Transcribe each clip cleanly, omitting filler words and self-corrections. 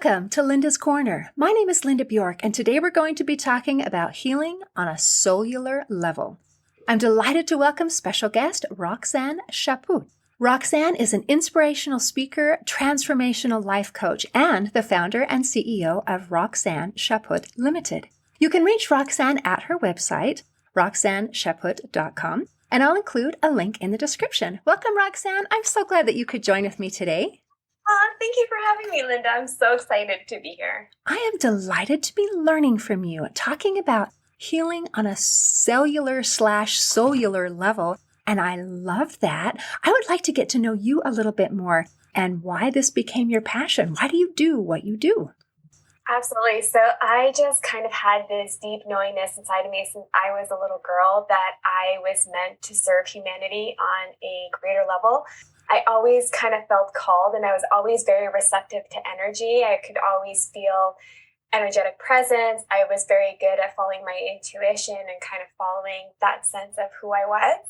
Welcome to Linda's Corner. My name is Linda Bjork, and today we're going to be talking about healing on a soul-ular level. I'm delighted to welcome special guest Roxanne Chaput. Roxanne is an inspirational speaker, transformational life coach, and the founder and CEO of Roxanne Chaput Limited. You can reach Roxanne at her website, roxannechaput.com, and I'll include a link in the description. Welcome, Roxanne. I'm so glad that you could join with me today. Thank you for having me, Linda. I'm so excited to be here. I am delighted to be learning from you, talking about healing on a cellular/soul-ular level, and I love that. I would like to get to know you a little bit more and why this became your passion. Why do you do what you do? Absolutely. So I just kind of had this deep knowingness inside of me since I was a little girl that I was meant to serve humanity on a greater level. I always kind of felt called, and I was always very receptive to energy. I could always feel energetic presence. I was very good at following my intuition and kind of following that sense of who I was.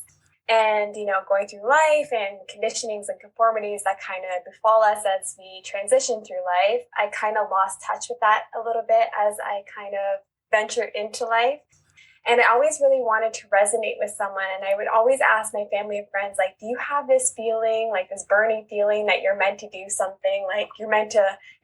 And, going through life and conditionings and conformities that kind of befall us as we transition through life, I kind of lost touch with that a little bit as I kind of ventured into life. And I always really wanted to resonate with someone. And I would always ask my family and friends, like, do you have this feeling, like this burning feeling that you're meant to do something, like you're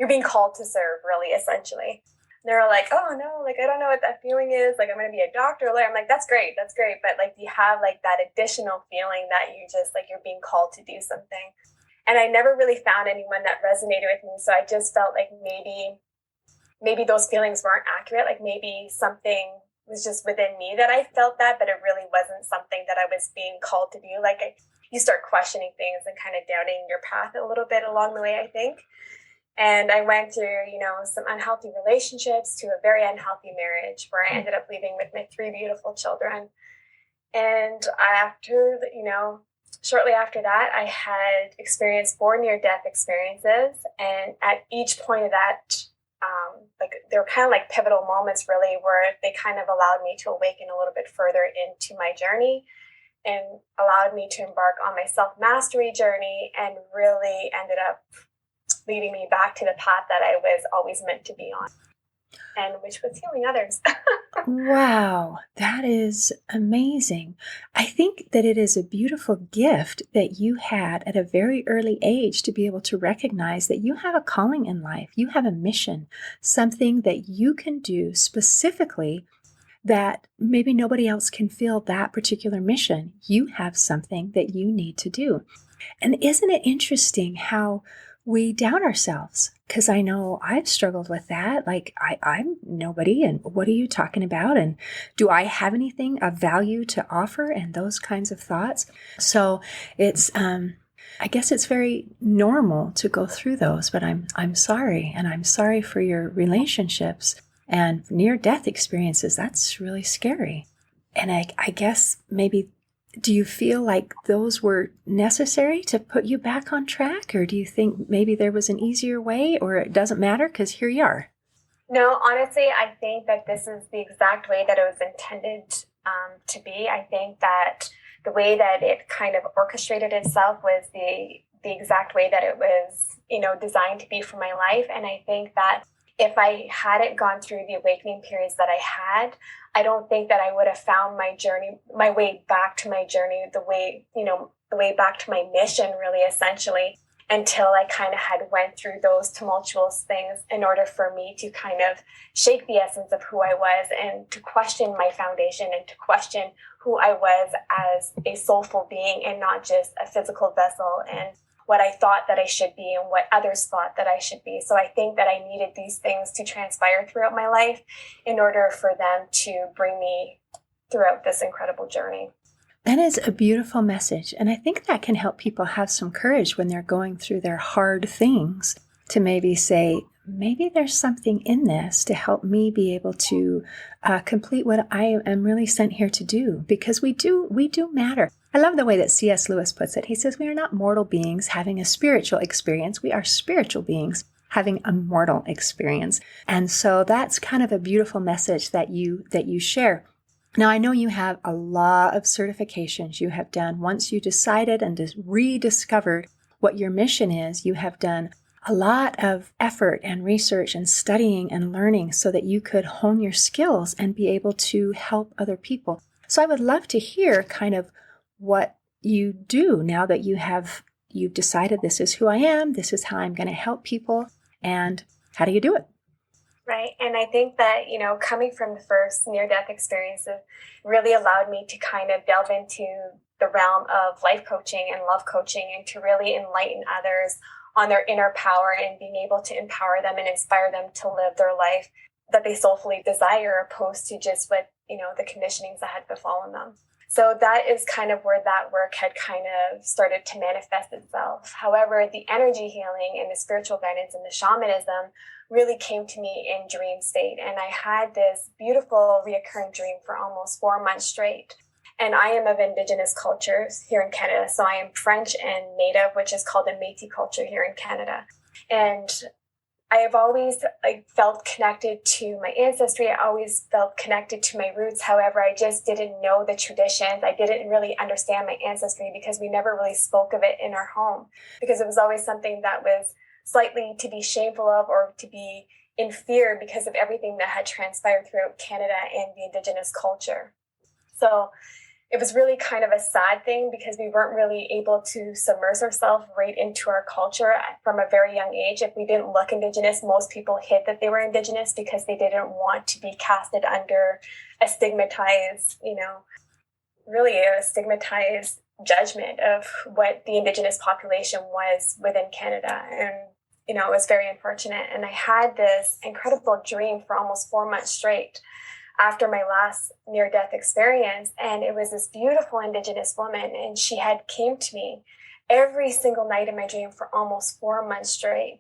being called to serve, really, essentially. And they're like, oh no, like, I don't know what that feeling is. Like, I'm going to be a doctor. I'm like, that's great. But like, do you have like that additional feeling that you just like, you're being called to do something? And I never really found anyone that resonated with me. So I just felt like maybe those feelings weren't accurate. Like maybe something was just within me that I felt that, but it really wasn't something that I was being called to do. Like you start questioning things and kind of doubting your path a little bit along the way, I think. And I went through, some unhealthy relationships to a very unhealthy marriage where I ended up leaving with my 3 beautiful children. And shortly after that, I had experienced 4 near-death experiences. And at each point of that, they were kind of like pivotal moments, really, where they kind of allowed me to awaken a little bit further into my journey and allowed me to embark on my self-mastery journey and really ended up leading me back to the path that I was always meant to be on, and which was healing others. Wow, that is amazing. I think that it is a beautiful gift that you had at a very early age to be able to recognize that you have a calling in life. You have a mission, something that you can do specifically that maybe nobody else can feel that particular mission. You have something that you need to do. And isn't it interesting how we doubt ourselves? Because I know I've struggled with that. Like, I'm nobody, and what are you talking about? And do I have anything of value to offer? And those kinds of thoughts. So it's, I guess it's very normal to go through those, but I'm sorry. And I'm sorry for your relationships and near-death experiences. That's really scary. And I guess maybe, do you feel like those were necessary to put you back on track? Or do you think maybe there was an easier way, or it doesn't matter because here you are? No, honestly, I think that this is the exact way that it was intended to be. I think that the way that it kind of orchestrated itself was the exact way that it was, designed to be for my life. And I think that if I hadn't gone through the awakening periods that I had, I don't think that I would have found my way back to my journey, the way back to my mission, really, essentially, until I kind of had went through those tumultuous things in order for me to kind of shake the essence of who I was and to question my foundation and to question who I was as a soulful being and not just a physical vessel, and what I thought that I should be and what others thought that I should be. So I think that I needed these things to transpire throughout my life in order for them to bring me throughout this incredible journey. That is a beautiful message. And I think that can help people have some courage when they're going through their hard things to maybe say, maybe there's something in this to help me be able to complete what I am really sent here to do, because we do matter. I love the way that C.S. Lewis puts it. He says, we are not mortal beings having a spiritual experience. We are spiritual beings having a mortal experience. And so that's kind of a beautiful message that you share. Now, I know you have a lot of certifications you have done. Once you decided and rediscovered what your mission is, you have done a lot of effort and research and studying and learning so that you could hone your skills and be able to help other people. So I would love to hear kind of what you do now that you've decided this is who I am, this is how I'm going to help people, and how do you do it? Right. And I think that, coming from the first near death experiences really allowed me to kind of delve into the realm of life coaching and love coaching, and to really enlighten others on their inner power and being able to empower them and inspire them to live their life that they soulfully desire, opposed to just what, the conditionings that had befallen them. So that is kind of where that work had kind of started to manifest itself. However, the energy healing and the spiritual guidance and the shamanism really came to me in dream state. And I had this beautiful reoccurring dream for almost 4 months straight. And I am of Indigenous cultures here in Canada. So I am French and Native, which is called a Métis culture here in Canada. And I have always felt connected to my ancestry. I always felt connected to my roots. However, I just didn't know the traditions. I didn't really understand my ancestry because we never really spoke of it in our home, because it was always something that was slightly to be shameful of or to be in fear because of everything that had transpired throughout Canada and the Indigenous culture. So it was really kind of a sad thing because we weren't really able to submerge ourselves right into our culture from a very young age. If we didn't look Indigenous, most people hid that they were Indigenous because they didn't want to be casted under a stigmatized, really a stigmatized judgment of what the Indigenous population was within Canada. And, it was very unfortunate. And I had this incredible dream for almost 4 months straight after my last near-death experience. And it was this beautiful Indigenous woman, and she had came to me every single night in my dream for almost 4 months straight.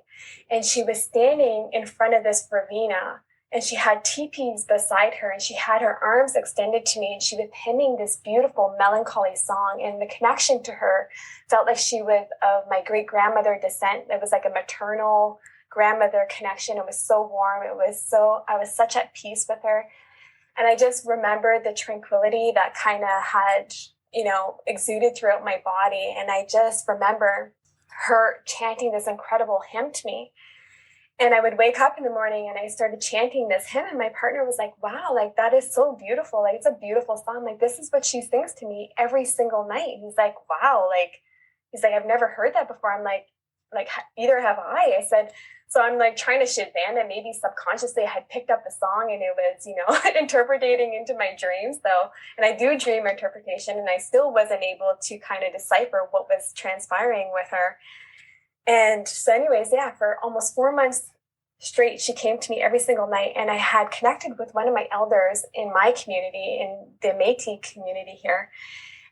And she was standing in front of this verbena, and she had teepees beside her, and she had her arms extended to me, and she was hymning this beautiful melancholy song. And the connection to her felt like she was of my great-grandmother descent. It was like a maternal grandmother connection. It was so warm. I was such at peace with her. And I just remembered the tranquility that kind of had, exuded throughout my body. And I just remember her chanting this incredible hymn to me. And I would wake up in the morning and I started chanting this hymn, and my partner was like, wow, that is so beautiful. It's a beautiful song. This is what she sings to me every single night. And he's like, wow, he's like, I've never heard that before. I'm like, either have I. I said, so I'm trying to Shazam it. Maybe subconsciously I had picked up the song and it was, interpreting into my dreams though. And I do dream interpretation, and I still wasn't able to kind of decipher what was transpiring with her. And so anyways, for almost 4 months straight, she came to me every single night, and I had connected with one of my elders in my community, in the Métis community here.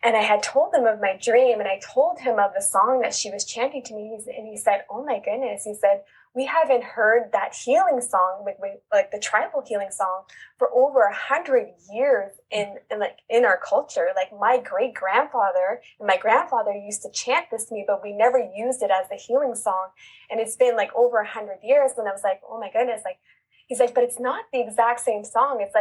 And I had told him of my dream, and I told him of the song that she was chanting to me. And he said, oh my goodness, he said, we haven't heard that healing song, like the tribal healing song, for over 100 years in our culture. My great grandfather and my grandfather used to chant this to me, but we never used it as the healing song. And it's been over 100 years. And I was like, oh my goodness, he's like, but it's not the exact same song. It's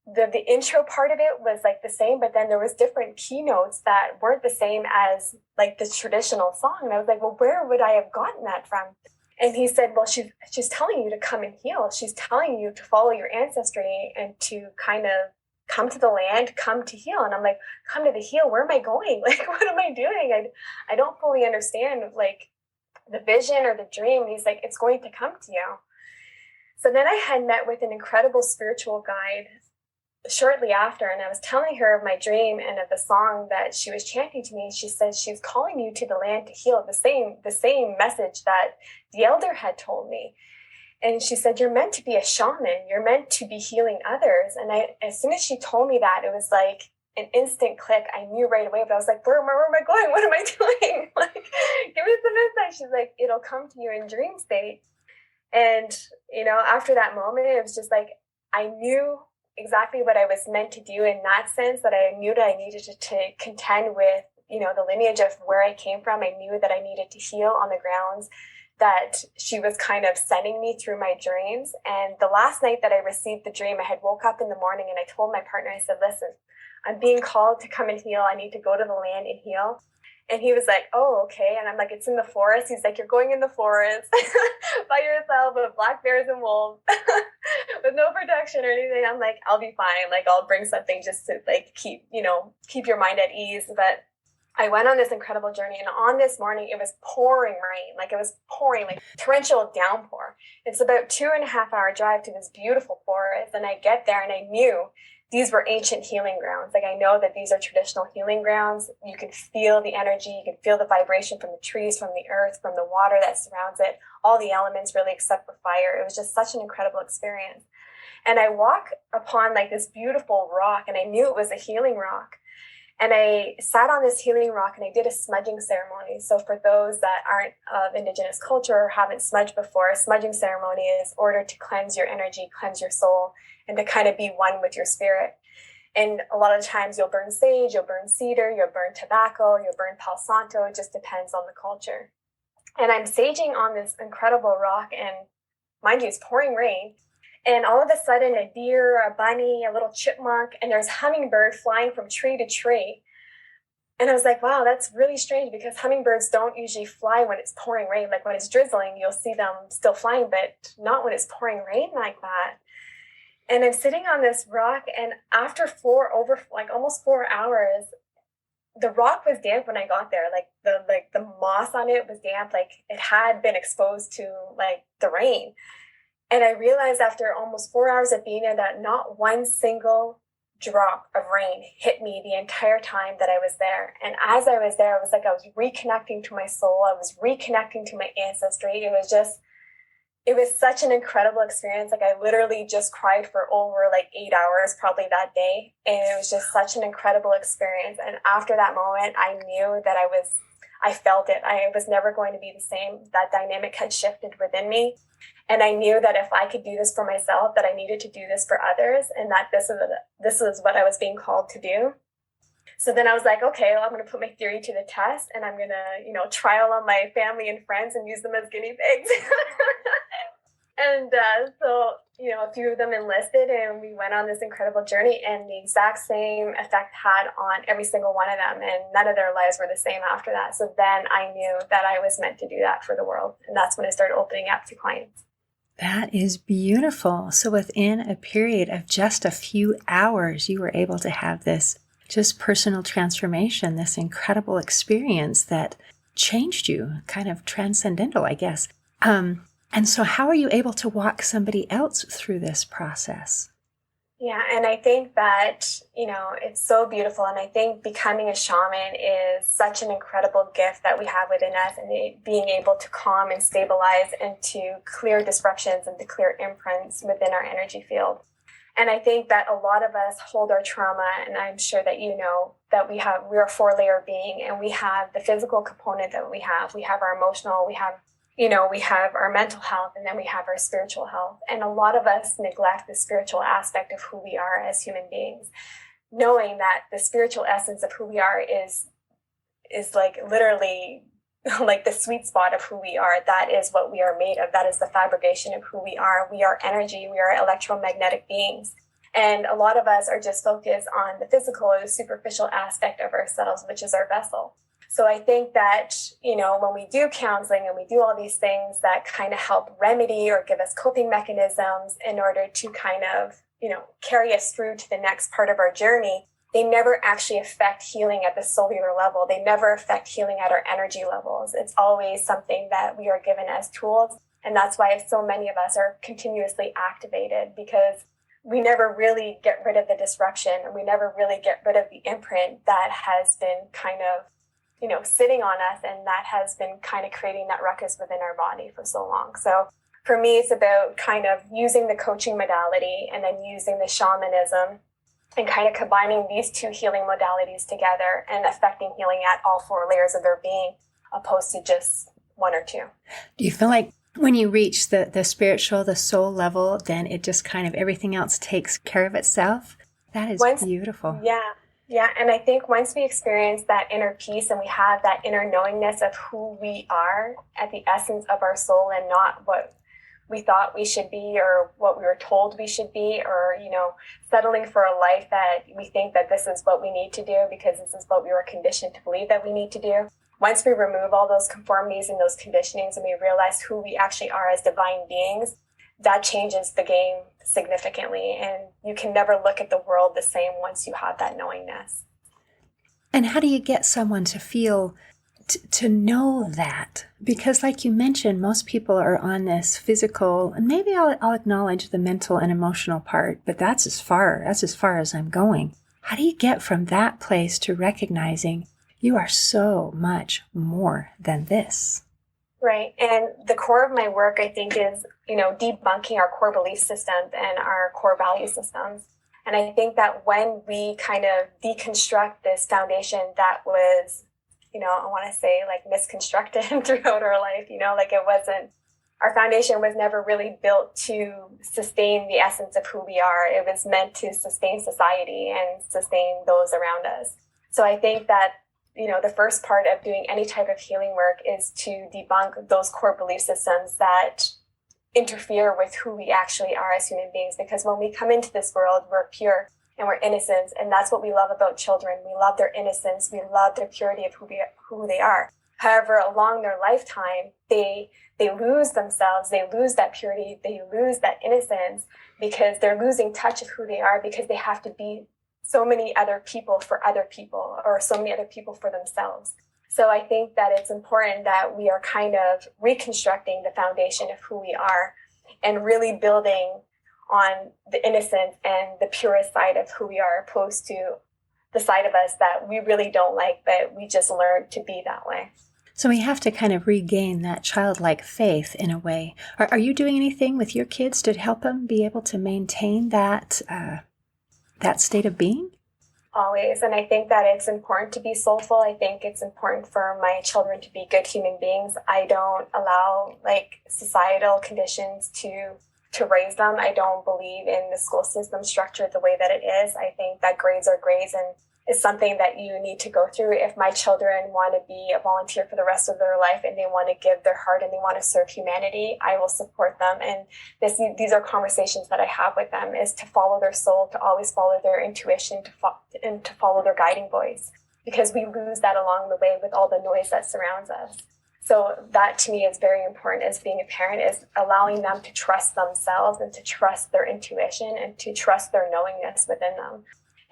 the intro part of it was the same, but then there was different keynotes that weren't the same as the traditional song. And I was like, well, where would I have gotten that from? And he said, well, she's telling you to come and heal. She's telling you to follow your ancestry and to kind of come to the land, come to heal. And I'm like, come to the heal? Where am I going? What am I doing? I don't fully understand the vision or the dream. And he's like, it's going to come to you. So then I had met with an incredible spiritual guide shortly after, and I was telling her of my dream and of the song that she was chanting to me. She said, she's calling you to the land to heal, the same message that the elder had told me. And she said, you're meant to be a shaman, you're meant to be healing others. And as soon as she told me that, it was like an instant click. I knew right away, but I was like, where am I going? What am I doing? Give me the message. She's like, it'll come to you in dream state. And after that moment, it was just I knew exactly what I was meant to do in that sense, that I knew that I needed to contend with, the lineage of where I came from. I knew that I needed to heal on the grounds that she was kind of sending me through my dreams. And the last night that I received the dream, I had woke up in the morning and I told my partner, I said, listen, I'm being called to come and heal. I need to go to the land and heal. And he was like, oh, okay. And I'm like, it's in the forest. He's like, you're going in the forest by yourself with black bears and wolves with no protection or anything. I'm like, I'll be fine. Like, I'll bring something just to like keep your mind at ease. But I went on this incredible journey, and on this morning, it was pouring rain. Like, it was pouring, like torrential downpour. It's about 2.5 hour drive to this beautiful forest. And I get there and I knew these were ancient healing grounds. Like, I know that these are traditional healing grounds. You can feel the energy. You can feel the vibration from the trees, from the earth, from the water that surrounds it, all the elements really except for fire. It was just such an incredible experience. And I walk upon like this beautiful rock, and I knew it was a healing rock. And I sat on this healing rock and I did a smudging ceremony. So for those that aren't of Indigenous culture or haven't smudged before, a smudging ceremony is ordered to cleanse your energy, cleanse your soul, and to kind of be one with your spirit. And a lot of times you'll burn sage, you'll burn cedar, you'll burn tobacco, you'll burn palo santo. It just depends on the culture. And I'm saging on this incredible rock, and mind you, it's pouring rain. And all of a sudden, a deer, a bunny, a little chipmunk, and there's hummingbird flying from tree to tree. And I was like, wow, that's really strange, because hummingbirds don't usually fly when it's pouring rain. Like when it's drizzling, you'll see them still flying, but not when it's pouring rain like that. And I'm sitting on this rock, and after almost 4 hours, the rock was damp when I got there. Like the moss on it was damp, like it had been exposed to like the rain. And I realized after almost 4 hours of being there that not one single drop of rain hit me the entire time that I was there. And as I was there, it was like I was reconnecting to my soul. I was reconnecting to my ancestry. It was such an incredible experience. Like, I literally just cried for over like 8 hours probably that day. And it was just such an incredible experience. And after that moment, I knew that I felt it. I was never going to be the same. That dynamic had shifted within me. And I knew that if I could do this for myself, that I needed to do this for others, and that this was what I was being called to do. So then I was like, okay, well, I'm going to put my theory to the test, and I'm going to, trial on my family and friends and use them as guinea pigs. And so, a few of them enlisted, and we went on this incredible journey, and the exact same effect had on every single one of them, and none of their lives were the same after that. So then I knew that I was meant to do that for the world, and that's when I started opening up to clients. That is beautiful. So within a period of just a few hours, you were able to have this just personal transformation, this incredible experience that changed you, kind of transcendental, I guess. And so how are you able to walk somebody else through this process? Yeah, and I think that, it's so beautiful. And I think becoming a shaman is such an incredible gift that we have within us, and being able to calm and stabilize and to clear disruptions and to clear imprints within our energy field. And I think that a lot of us hold our trauma, and I'm sure that that we're a 4-layer being, and we have the physical component that we have our emotional, we have our mental health, and then we have our spiritual health. And a lot of us neglect the spiritual aspect of who we are as human beings, knowing that the spiritual essence of who we are is like literally like the sweet spot of who we are. That is what we are made of. That is the fabrication of who we are. We are energy. We are electromagnetic beings. And a lot of us are just focused on the physical or the superficial aspect of ourselves, which is our vessel. So I think that, when we do counseling and we do all these things that kind of help remedy or give us coping mechanisms in order to kind of, carry us through to the next part of our journey, they never actually affect healing at the cellular level. They never affect healing at our energy levels. It's always something that we are given as tools. And that's why so many of us are continuously activated, because we never really get rid of the disruption, and we never really get rid of the imprint that has been kind of sitting on us, and that has been kind of creating that ruckus within our body for so long. So for me, it's about kind of using the coaching modality and then using the shamanism and kind of combining these two healing modalities together and affecting healing at all 4 layers of their being, opposed to just 1 or 2. Do you feel like when you reach the spiritual, the soul level, then it just kind of everything else takes care of itself? That is beautiful. Yeah, and I think once we experience that inner peace and we have that inner knowingness of who we are at the essence of our soul, and not what we thought we should be or what we were told we should be, or, settling for a life that we think that this is what we need to do because this is what we were conditioned to believe that we need to do. Once we remove all those conformities and those conditionings and we realize who we actually are as divine beings, that changes the game significantly. And you can never look at the world the same once you have that knowingness. And how do you get someone to feel, to know that? Because like you mentioned, most people are on this physical, and maybe I'll acknowledge the mental and emotional part, but that's as far as I'm going. How do you get from that place to recognizing you are so much more than this? Right. And the core of my work, I think, is, debunking our core belief systems and our core value systems. And I think that when we kind of deconstruct this foundation that was, I want to say like misconstructed throughout our life, our foundation was never really built to sustain the essence of who we are. It was meant to sustain society and sustain those around us. So I think that, the first part of doing any type of healing work is to debunk those core belief systems that interfere with who we actually are as human beings. Because when we come into this world, we're pure and we're innocent. And that's what we love about children. We love their innocence. We love their purity of who they are. However, along their lifetime, they lose themselves. They lose that purity. They lose that innocence because they're losing touch of who they are because they have to be so many other people for other people or so many other people for themselves. So I think that it's important that we are kind of reconstructing the foundation of who we are and really building on the innocence and the purest side of who we are, opposed to the side of us that we really don't like, but we just learned to be that way. So we have to kind of regain that childlike faith in a way. Are you doing anything with your kids to help them be able to maintain that state of being? Always. And I think that it's important to be soulful. I think it's important for my children to be good human beings. I don't allow societal conditions to raise them. I don't believe in the school system structure the way that it is. I think that grades are grades and is something that you need to go through. If my children want to be a volunteer for the rest of their life and they want to give their heart and they want to serve humanity, I will support them. And these are conversations that I have with them, is to follow their soul, to always follow their intuition, and to follow their guiding voice, because we lose that along the way with all the noise that surrounds us. So that to me is very important as being a parent, is allowing them to trust themselves and to trust their intuition and to trust their knowingness within them.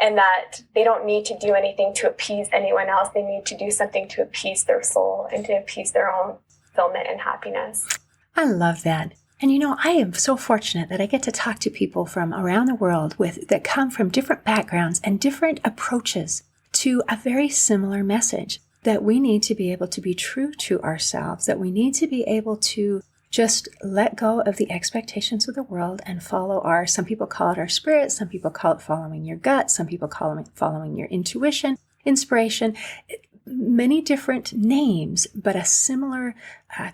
And that they don't need to do anything to appease anyone else. They need to do something to appease their soul and to appease their own fulfillment and happiness. I love that. And I am so fortunate that I get to talk to people from around the world that come from different backgrounds and different approaches to a very similar message, that we need to be able to be true to ourselves, that we need to be able to just let go of the expectations of the world and follow some people call it our spirit, some people call it following your gut, some people call it following your intuition, inspiration, many different names, but a similar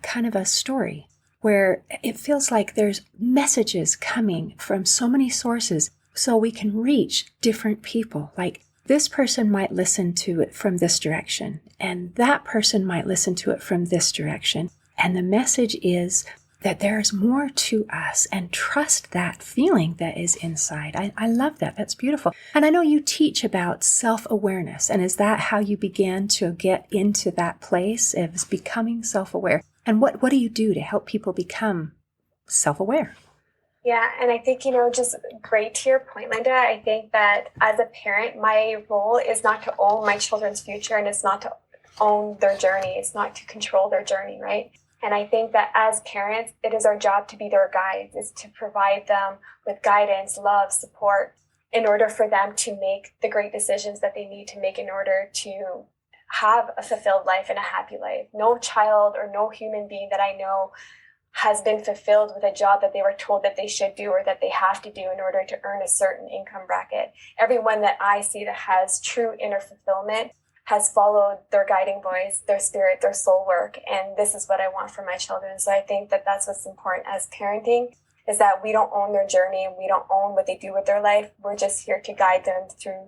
kind of a story where it feels like there's messages coming from so many sources so we can reach different people. Like this person might listen to it from this direction, and that person might listen to it from this direction. And the message is that there's more to us, and trust that feeling that is inside. I love that. That's beautiful. And I know you teach about self-awareness. And is that how you began to get into that place of becoming self-aware? And what do you do to help people become self-aware? Yeah, and I think, just great to your point, Linda. I think that as a parent, my role is not to own my children's future, and it's not to own their journey. It's not to control their journey, right? And I think that as parents, it is our job to be their guides, is to provide them with guidance, love, support, in order for them to make the great decisions that they need to make in order to have a fulfilled life and a happy life. No child or no human being that I know has been fulfilled with a job that they were told that they should do or that they have to do in order to earn a certain income bracket. Everyone that I see that has true inner fulfillment has followed their guiding voice, their spirit, their soul work. And this is what I want for my children. So I think that that's what's important as parenting, is that we don't own their journey and we don't own what they do with their life. We're just here to guide them through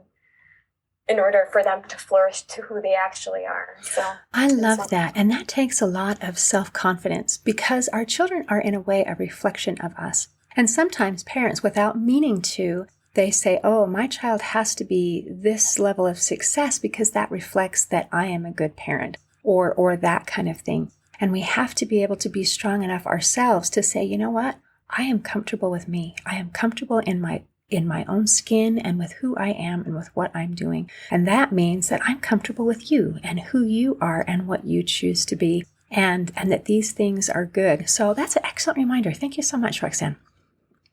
in order for them to flourish to who they actually are. So I love that. And that takes a lot of self-confidence, because our children are in a way a reflection of us. And sometimes parents, without meaning to, they say, oh, my child has to be this level of success because that reflects that I am a good parent, or that kind of thing. And we have to be able to be strong enough ourselves to say, you know what? I am comfortable with me. I am comfortable in my own skin and with who I am and with what I'm doing. And that means that I'm comfortable with you and who you are and what you choose to be, and that these things are good. So that's an excellent reminder. Thank you so much, Roxanne.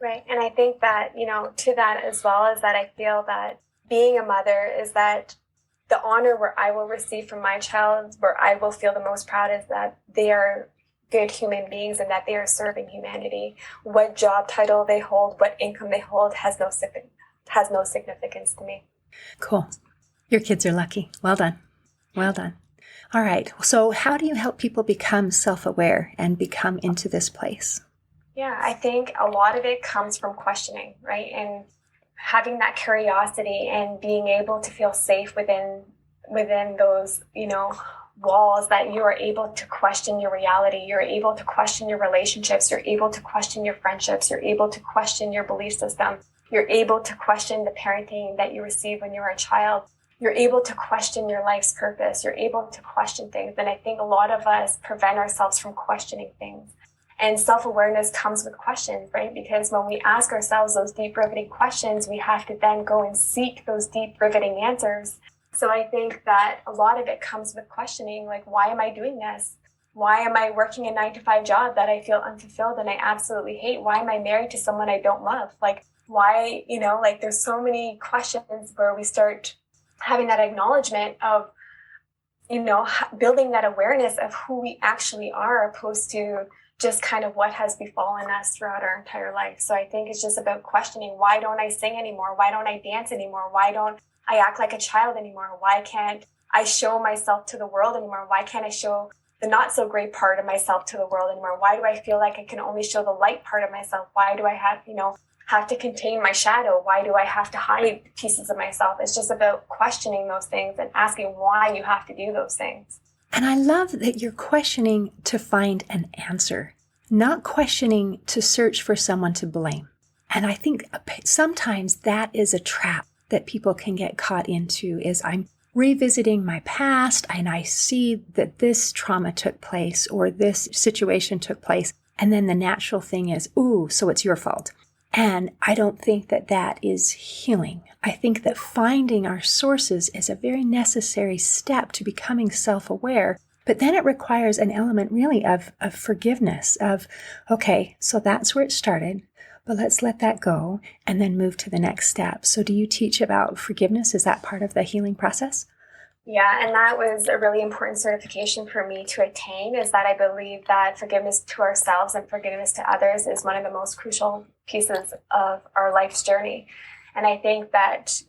Right. And I think that, to that as well, is that I feel that being a mother is that the honor where I will receive from my child, where I will feel the most proud, is that they are good human beings and that they are serving humanity. What job title they hold, what income they hold has no significance to me. Cool. Your kids are lucky. Well done. Well done. All right. So how do you help people become self-aware and become into this place? Yeah, I think a lot of it comes from questioning, right? And having that curiosity and being able to feel safe within those, walls, that you are able to question your reality. You're able to question your relationships. You're able to question your friendships. You're able to question your belief system. You're able to question the parenting that you received when you were a child. You're able to question your life's purpose. You're able to question things. And I think a lot of us prevent ourselves from questioning things. And self-awareness comes with questions, right? Because when we ask ourselves those deep, riveting questions, we have to then go and seek those deep, riveting answers. So I think that a lot of it comes with questioning, like, why am I doing this? Why am I working a 9-to-5 job that I feel unfulfilled and I absolutely hate? Why am I married to someone I don't love? Like, why, there's so many questions where we start having that acknowledgement of, building that awareness of who we actually are, opposed to just kind of what has befallen us throughout our entire life. So I think it's just about questioning, why don't I sing anymore? Why don't I dance anymore? Why don't I act like a child anymore? Why can't I show myself to the world anymore? Why can't I show the not so great part of myself to the world anymore? Why do I feel like I can only show the light part of myself? Why do I have to contain my shadow? Why do I have to hide pieces of myself? It's just about questioning those things and asking why you have to do those things. And I love that you're questioning to find an answer, not questioning to search for someone to blame. And I think sometimes that is a trap that people can get caught into, is I'm revisiting my past and I see that this trauma took place or this situation took place. And then the natural thing is, ooh, so it's your fault. And I don't think that that is healing. I think that finding our sources is a very necessary step to becoming self-aware. But then it requires an element really of forgiveness, of, okay, so that's where it started, but let's let that go and then move to the next step. So do you teach about forgiveness? Is that part of the healing process? Yeah, and that was a really important certification for me to attain, is that I believe that forgiveness to ourselves and forgiveness to others is one of the most crucial pieces of our life's journey. And I think that,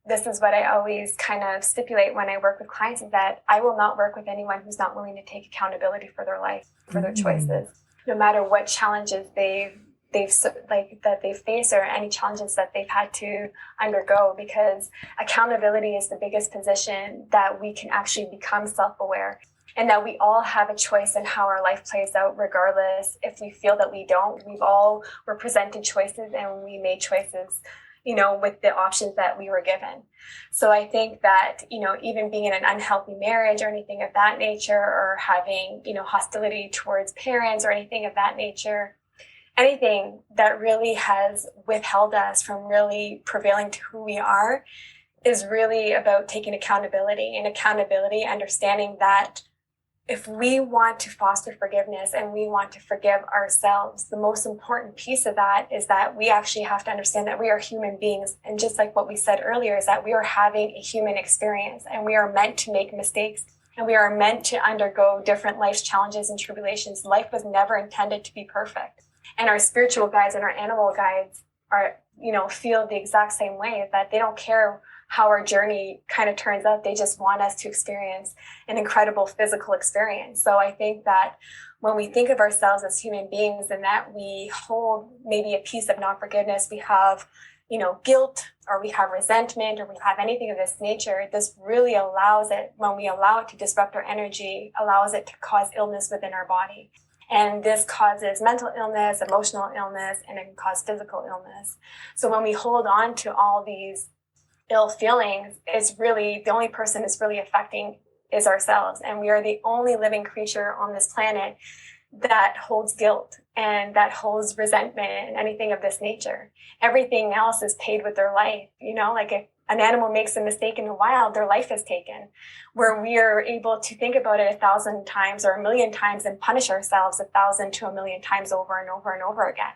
this is what I always kind of stipulate when I work with clients, is that I will not work with anyone who's not willing to take accountability for their life, for their choices, no matter what challenges they've faced or any challenges that they've had to undergo, because accountability is the biggest position that we can actually become self-aware, and that we all have a choice in how our life plays out, regardless if we feel that we don't. We've all were presented choices and we made choices, with the options that we were given. So I think that, even being in an unhealthy marriage or anything of that nature, or having, hostility towards parents or anything of that nature, anything that really has withheld us from really prevailing to who we are, is really about taking accountability. And accountability, understanding that if we want to foster forgiveness and we want to forgive ourselves, the most important piece of that is that we actually have to understand that we are human beings. And just like what we said earlier, is that we are having a human experience and we are meant to make mistakes and we are meant to undergo different life's challenges and tribulations. Life was never intended to be perfect. And our spiritual guides and our animal guides are, feel the exact same way, that they don't care how our journey kind of turns out. They just want us to experience an incredible physical experience. So I think that when we think of ourselves as human beings and that we hold maybe a piece of non-forgiveness, we have, guilt, or we have resentment, or we have anything of this nature, this really allows it, when we allow it to disrupt our energy, allows it to cause illness within our body. And this causes mental illness, emotional illness, and it can cause physical illness. So when we hold on to all these ill feelings, it's really, the only person it's really affecting is ourselves. And we are the only living creature on this planet that holds guilt and that holds resentment and anything of this nature. Everything else is paid with their life. Like if an animal makes a mistake in the wild, their life is taken. Where we are able to think about it 1,000 times or 1,000,000 times and punish ourselves 1,000 to 1,000,000 times over and over and over again.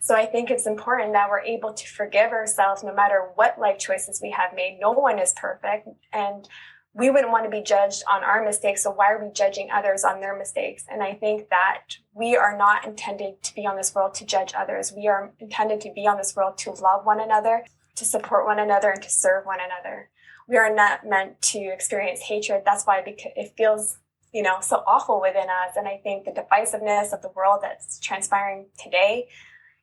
So I think it's important that we're able to forgive ourselves no matter what life choices we have made. No one is perfect, and we wouldn't want to be judged on our mistakes, so why are we judging others on their mistakes? And I think that we are not intended to be on this world to judge others. We are intended to be on this world to love one another, to support one another, and to serve one another. We are not meant to experience hatred. That's why it feels, so awful within us. And I think the divisiveness of the world that's transpiring today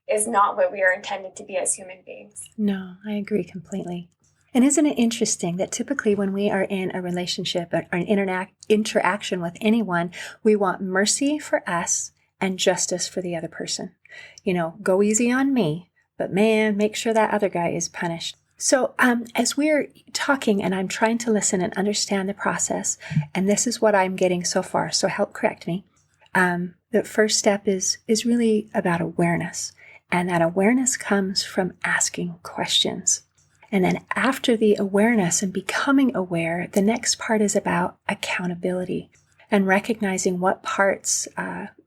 is not what we are intended to be as human beings. No, I agree completely. And isn't it interesting that typically when we are in a relationship or an interaction with anyone, we want mercy for us and justice for the other person. Go easy on me, but man, make sure that other guy is punished. So as we're talking and I'm trying to listen and understand the process, and this is what I'm getting so far, so help correct me, the first step is really about awareness. And that awareness comes from asking questions. And then after the awareness and becoming aware, the next part is about accountability and recognizing what parts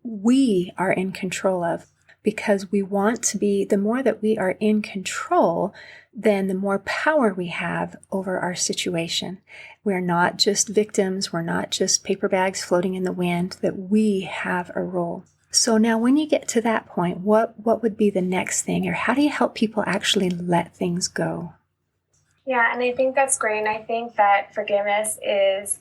we are in control of, because we want to be, the more that we are in control, then the more power we have over our situation. We're not just victims. We're not just paper bags floating in the wind, that we have a role. So now when you get to that point, what would be the next thing, or how do you help people actually let things go? Yeah, and I think that's great. And I think that forgiveness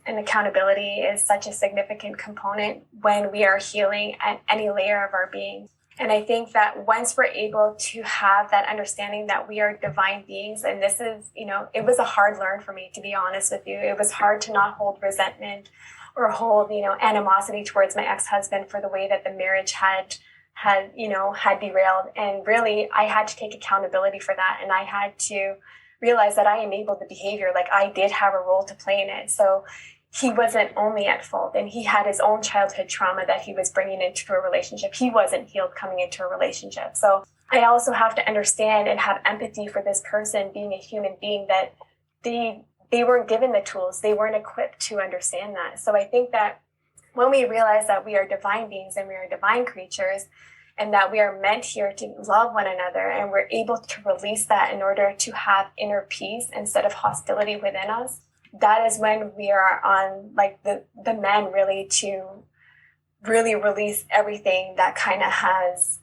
and accountability is such a significant component when we are healing at any layer of our being. And I think that once we're able to have that understanding that we are divine beings, and this is, it was a hard learn for me, to be honest with you. It was hard to not hold resentment or hold, animosity towards my ex-husband for the way that the marriage had derailed. And really, I had to take accountability for that. And I had to realize that I enabled the behavior. Like, I did have a role to play in it. So he wasn't only at fault, and he had his own childhood trauma that he was bringing into a relationship. He wasn't healed coming into a relationship. So I also have to understand and have empathy for this person being a human being, that they weren't given the tools. They weren't equipped to understand that. So I think that when we realize that we are divine beings and we are divine creatures, and that we are meant here to love one another, and we're able to release that in order to have inner peace instead of hostility within us, that is when we are on the men really to really release everything that kind of has,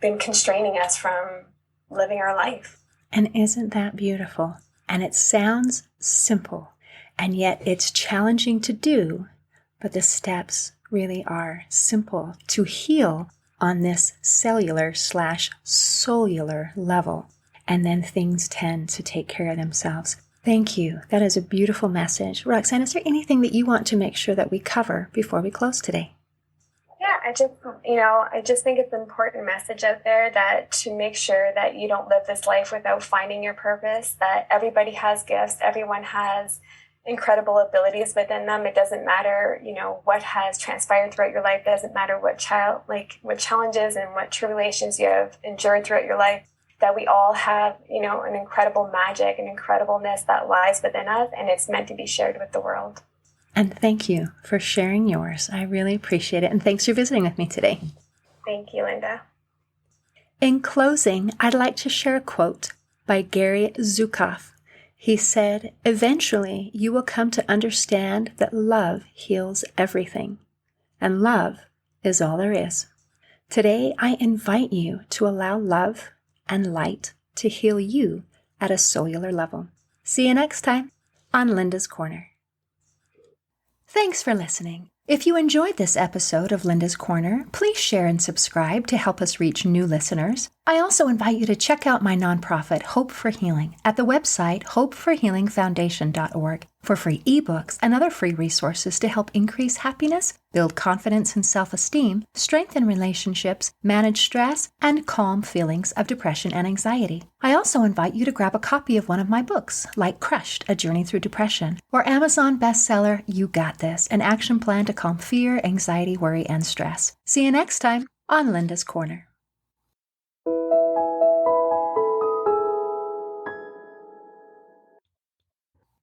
been constraining us from living our life. And isn't that beautiful? And it sounds simple, and yet it's challenging to do, but the steps really are simple to heal on this cellular/soul-ular level. And then things tend to take care of themselves. Thank you. That is a beautiful message. Roxanne, is there anything that you want to make sure that we cover before we close today? Yeah, I just think it's an important message out there, that to make sure that you don't live this life without finding your purpose, that everybody has gifts, everyone has incredible abilities within them. It doesn't matter, what has transpired throughout your life. It doesn't matter what challenges and what tribulations you have endured throughout your life, that we all have, an incredible magic and incredibleness that lies within us, and it's meant to be shared with the world. And thank you for sharing yours. I really appreciate it. And thanks for visiting with me today. Thank you, Linda. In closing, I'd like to share a quote by Gary Zukav. He said, "Eventually, you will come to understand that love heals everything, and love is all there is." Today, I invite you to allow love and light to heal you at a cellular level. See you next time on Linda's Corner. Thanks for listening. If you enjoyed this episode of Linda's Corner, please share and subscribe to help us reach new listeners. I also invite you to check out my nonprofit, Hope for Healing, at the website hopeforhealingfoundation.org for free ebooks and other free resources to help increase happiness, build confidence and self-esteem, strengthen relationships, manage stress, and calm feelings of depression and anxiety. I also invite you to grab a copy of one of my books, like Crushed, A Journey Through Depression, or Amazon bestseller, You Got This, an action plan to calm fear, anxiety, worry, and stress. See you next time on Linda's Corner.